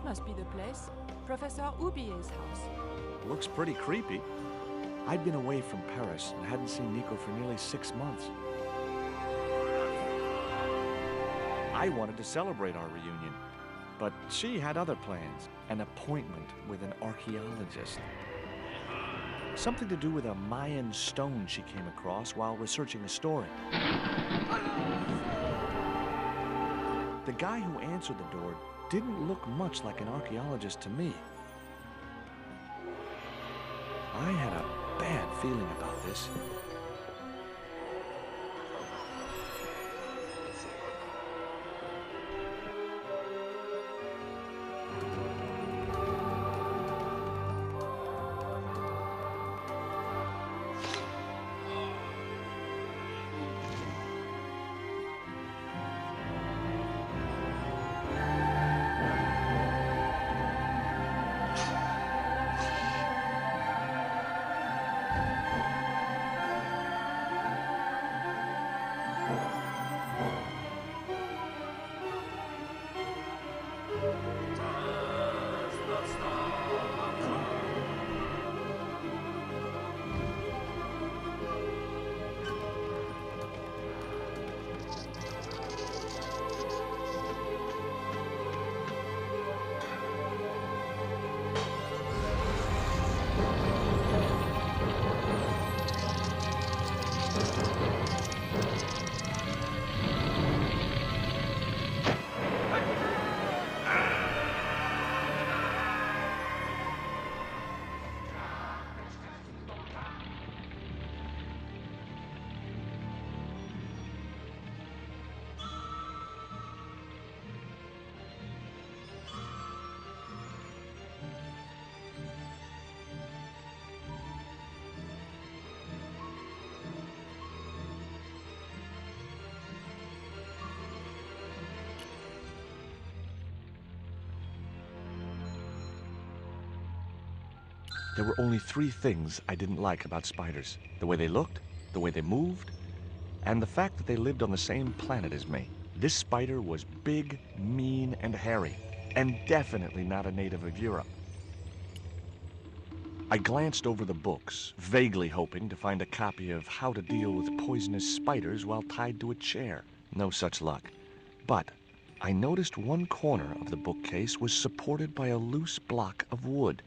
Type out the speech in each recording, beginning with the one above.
must be the place. Professor Ubier's house. Looks pretty creepy. I'd been away from Paris and hadn't seen Nico for nearly 6 months. I wanted to celebrate our reunion, but she had other plans. An appointment with an archaeologist. Something to do with a Mayan stone she came across while researching a story. The guy who answered the door didn't look much like an archaeologist to me. I had a bad feeling about this. There were only 3 things I didn't like about spiders. The way they looked, the way they moved, and the fact that they lived on the same planet as me. This spider was big, mean, and hairy, and definitely not a native of Europe. I glanced over the books, vaguely hoping to find a copy of How to Deal with Poisonous Spiders While Tied to a Chair. No such luck. But I noticed one corner of the bookcase was supported by a loose block of wood.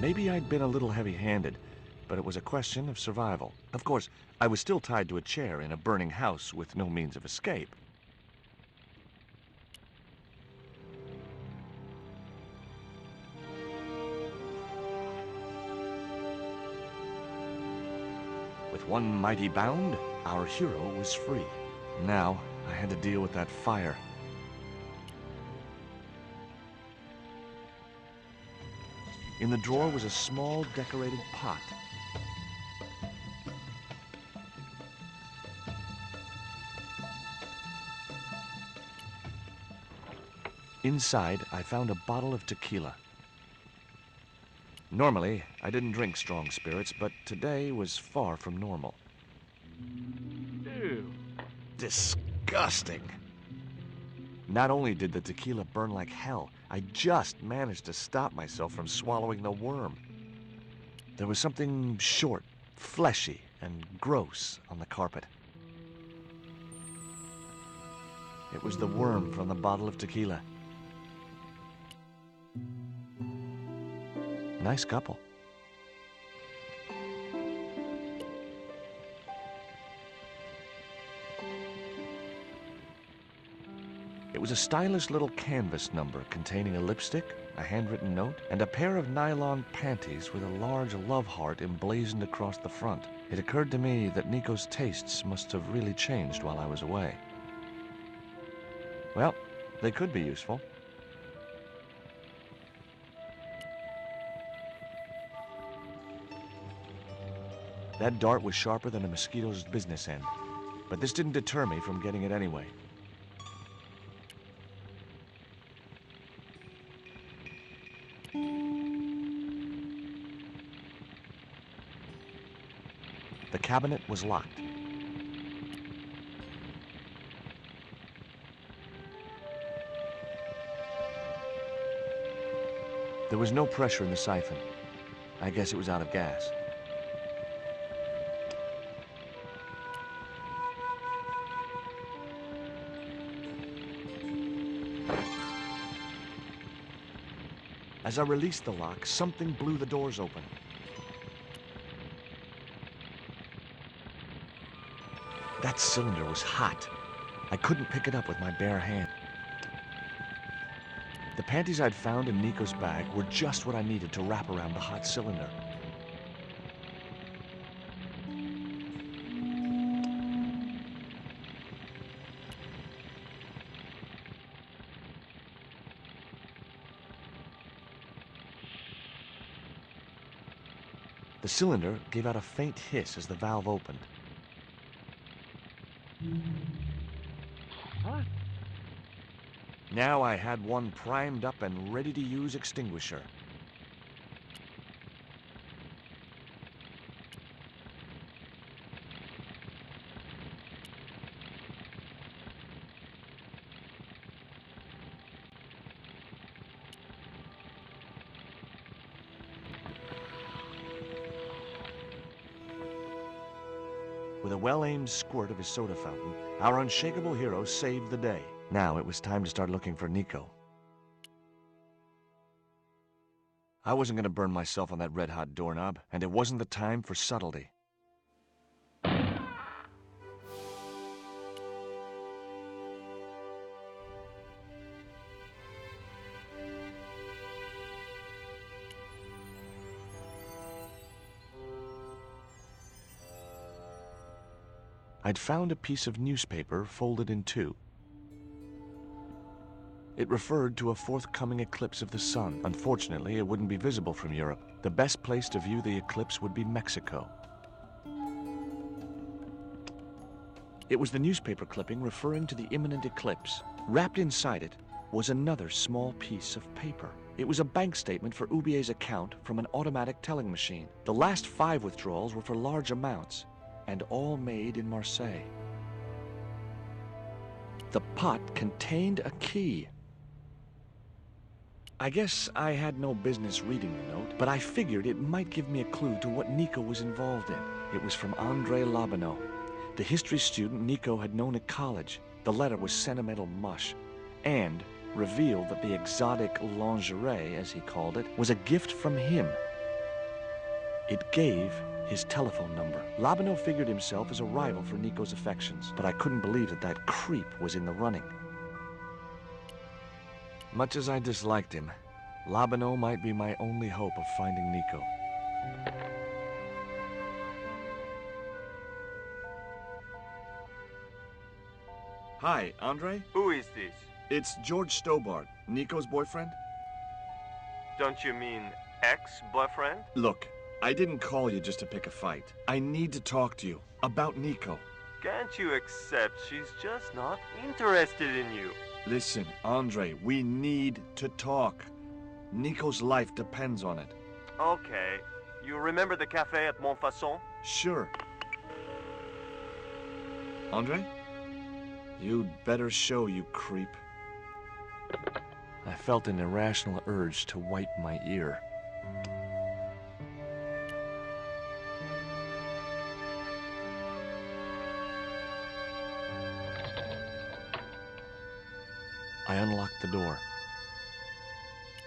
Maybe I'd been a little heavy-handed, but it was a question of survival. Of course, I was still tied to a chair in a burning house with no means of escape. With one mighty bound, our hero was free. Now, I had to deal with that fire. In the drawer was a small decorated pot. Inside, I found a bottle of tequila. Normally, I didn't drink strong spirits, but today was far from normal. Ew. Disgusting. Not only did the tequila burn like hell, I just managed to stop myself from swallowing the worm. There was something short, fleshy, and gross on the carpet. It was the worm from the bottle of tequila. Nice couple. It was a stylish little canvas number containing a lipstick, a handwritten note, and a pair of nylon panties with a large love heart emblazoned across the front. It occurred to me that Nico's tastes must have really changed while I was away. Well, they could be useful. That dart was sharper than a mosquito's business end, but this didn't deter me from getting it anyway. The cabinet was locked. There was no pressure in the siphon. I guess it was out of gas. As I released the lock, something blew the doors open. That cylinder was hot. I couldn't pick it up with my bare hand. The panties I'd found in Nico's bag were just what I needed to wrap around the hot cylinder. The cylinder gave out a faint hiss as the valve opened. Huh? Now I had one primed up and ready to use extinguisher. With a well-aimed squirt of his soda fountain, our unshakable hero saved the day. Now it was time to start looking for Nico. I wasn't going to burn myself on that red-hot doorknob, and it wasn't the time for subtlety. I'd found a piece of newspaper folded in two. It referred to a forthcoming eclipse of the sun. Unfortunately, it wouldn't be visible from Europe. The best place to view the eclipse would be Mexico. It was the newspaper clipping referring to the imminent eclipse. Wrapped inside it was another small piece of paper. It was a bank statement for Aubier's account from an automatic telling machine. The last 5 withdrawals were for large amounts, and all made in Marseille. The pot contained a key. I guess I had no business reading the note, but I figured it might give me a clue to what Nico was involved in. It was from André Labanau, the history student Nico had known at college. The letter was sentimental mush, and revealed that the exotic lingerie, as he called it, was a gift from him. It gave his telephone number. Labanau figured himself as a rival for Nico's affections, but I couldn't believe that that creep was in the running. Much as I disliked him, Labanau might be my only hope of finding Nico. Hi, Andre? Who is this? It's George Stobart, Nico's boyfriend. Don't you mean ex-boyfriend? Look, I didn't call you just to pick a fight. I need to talk to you about Nico. Can't you accept she's just not interested in you? Listen, Andre, we need to talk. Nico's life depends on it. Okay. You remember the cafe at Montfaucon? Sure. Andre? You'd better show, you creep. I felt an irrational urge to wipe my ear. I unlocked the door.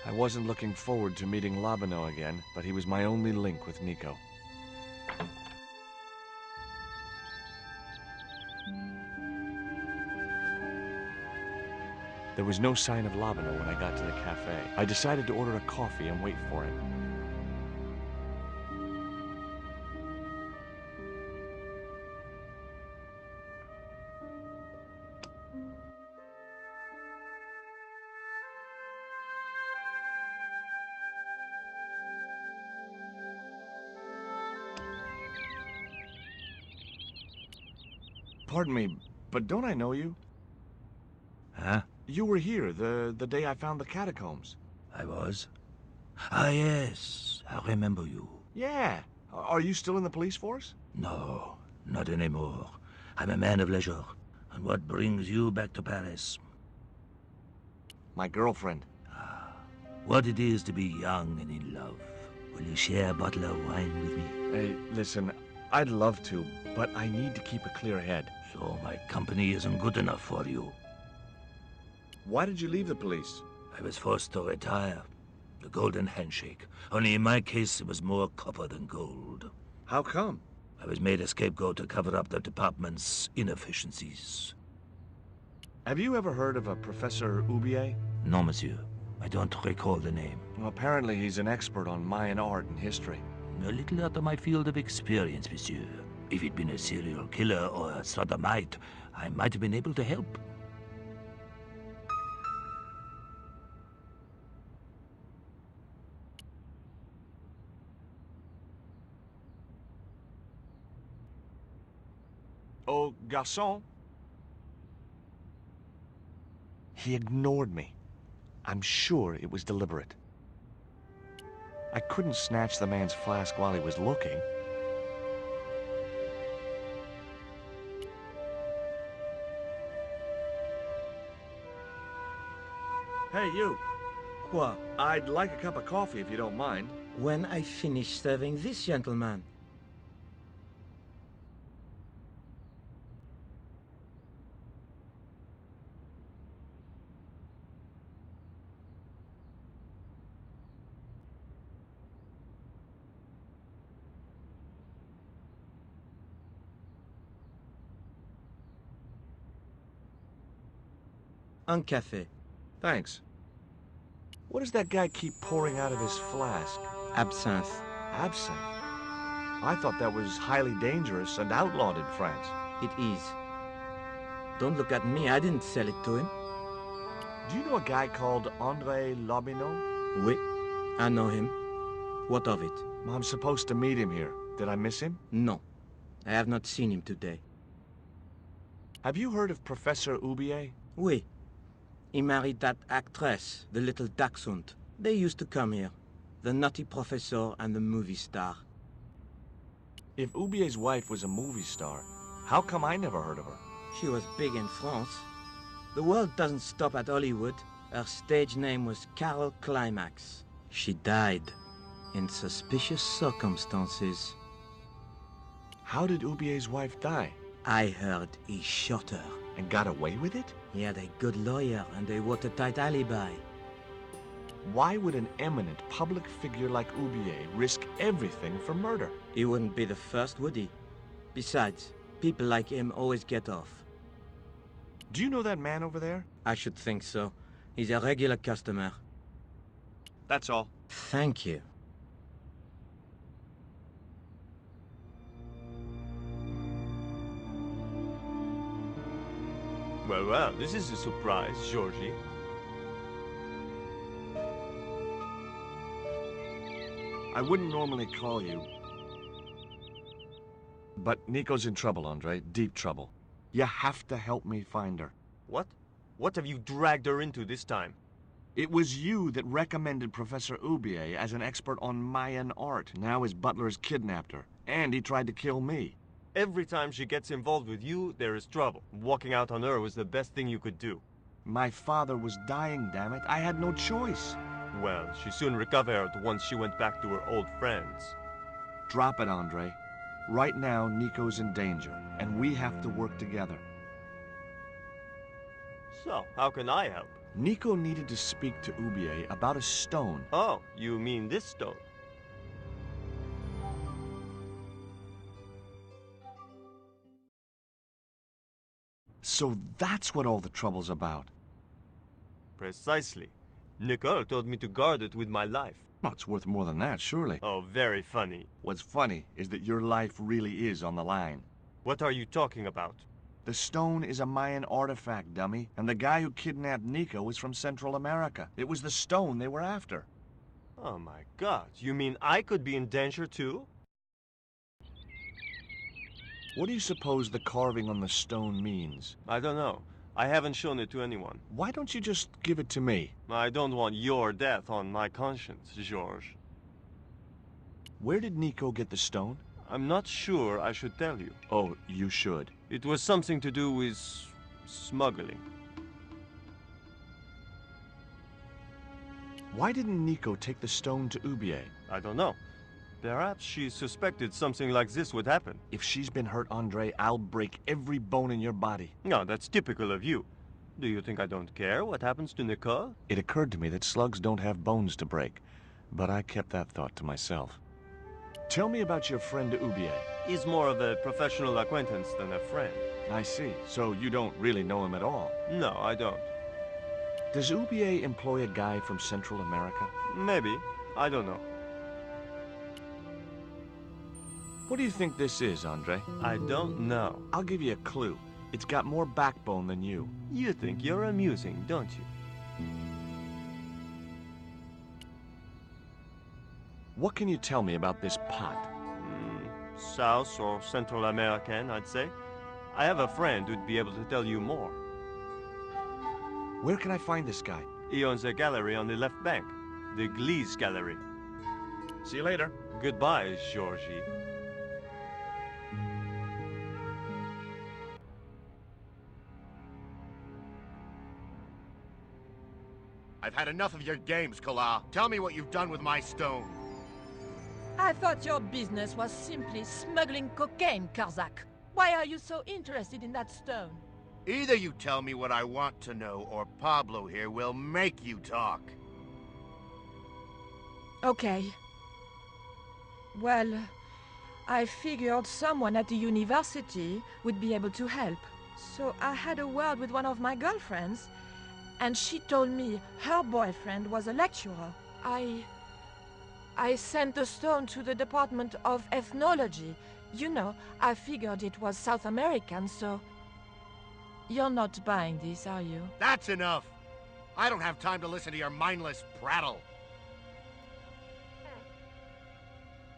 I wasn't looking forward to meeting Labanau again, but he was my only link with Nico. There was no sign of Labanau when I got to the cafe. I decided to order a coffee and wait for him. Pardon me, but don't I know you? Huh? You were here the day I found the catacombs. I was? Ah, yes. I remember you. Yeah. Are you still in the police force? No, not anymore. I'm a man of leisure. And what brings you back to Paris? My girlfriend. what it is to be young and in love. Will you share a bottle of wine with me? Hey, listen, I'd love to, but I need to keep a clear head. So my company isn't good enough for you. Why did you leave the police? I was forced to retire. The golden handshake. Only in my case, it was more copper than gold. How come? I was made a scapegoat to cover up the department's inefficiencies. Have you ever heard of a Professor Oubier? No, monsieur. I don't recall the name. Well, apparently he's an expert on Mayan art and history. A little out of my field of experience, monsieur. If he'd been a serial killer or a sodomite, I might have been able to help. Oh, garçon? He ignored me. I'm sure it was deliberate. I couldn't snatch the man's flask while he was looking. Hey, you. What? I'd like a cup of coffee if you don't mind. When I finish serving this gentleman. Un café. Thanks. What does that guy keep pouring out of his flask? Absinthe. Absinthe? I thought that was highly dangerous and outlawed in France. It is. Don't look at me, I didn't sell it to him. Do you know a guy called André Lobineau? Oui, I know him. What of it? I'm supposed to meet him here. Did I miss him? No, I have not seen him today. Have you heard of Professor Oubier? Oui. He married that actress, the little dachshund. They used to come here. The nutty professor and the movie star. If Oubier's wife was a movie star, how come I never heard of her? She was big in France. The world doesn't stop at Hollywood. Her stage name was Carol Climax. She died in suspicious circumstances. How did Oubier's wife die? I heard he shot her. And got away with it? He had a good lawyer and a watertight alibi. Why would an eminent public figure like Oubier risk everything for murder? He wouldn't be the first, would he? Besides, people like him always get off. Do you know that man over there? I should think so. He's a regular customer. That's all. Thank you. Well, well, this is a surprise, Georgie. I wouldn't normally call you. But Nico's in trouble, Andre. Deep trouble. You have to help me find her. What? What have you dragged her into this time? It was you that recommended Professor Oubier as an expert on Mayan art. Now his butler has kidnapped her, and he tried to kill me. Every time she gets involved with you, there is trouble. Walking out on her was the best thing you could do. My father was dying, damn it. I had no choice. Well, she soon recovered once she went back to her old friends. Drop it, Andre. Right now, Nico's in danger, and we have to work together. So, how can I help? Nico needed to speak to Oubier about a stone. Oh, you mean this stone? So that's what all the trouble's about. Precisely. Nicole told me to guard it with my life. Well, it's worth more than that, surely. Oh, very funny. What's funny is that your life really is on the line. What are you talking about? The stone is a Mayan artifact, dummy, and the guy who kidnapped Nico is from Central America. It was the stone they were after. Oh my god, you mean I could be in danger too? What do you suppose the carving on the stone means? I don't know. I haven't shown it to anyone. Why don't you just give it to me? I don't want your death on my conscience, George. Where did Nico get the stone? I'm not sure I should tell you. Oh, you should. It was something to do with smuggling. Why didn't Nico take the stone to Ubier? I don't know. Perhaps she suspected something like this would happen. If she's been hurt, Andre, I'll break every bone in your body. No, that's typical of you. Do you think I don't care what happens to Nicole? It occurred to me that slugs don't have bones to break, but I kept that thought to myself. Tell me about your friend Ubier. He's more of a professional acquaintance than a friend. I see. So you don't really know him at all? No, I don't. Does Ubier employ a guy from Central America? Maybe. I don't know. What do you think this is, Andre? I don't know. I'll give you a clue. It's got more backbone than you. You think you're amusing, don't you? What can you tell me about this pot? South or Central American, I'd say. I have a friend who'd be able to tell you more. Where can I find this guy? He owns a gallery on the left bank. The Gliese Gallery. See you later. Goodbye, Georgie. I've had enough of your games, Kala. Tell me what you've done with my stone. I thought your business was simply smuggling cocaine, Karzak. Why are you so interested in that stone? Either you tell me what I want to know, or Pablo here will make you talk. Okay. Well, I figured someone at the university would be able to help. So I had a word with one of my girlfriends, and she told me her boyfriend was a lecturer. I sent the stone to the Department of Ethnology. You know, I figured it was South American, so... You're not buying this, are you? That's enough! I don't have time to listen to your mindless prattle.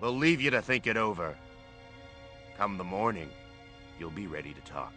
We'll leave you to think it over. Come the morning, you'll be ready to talk.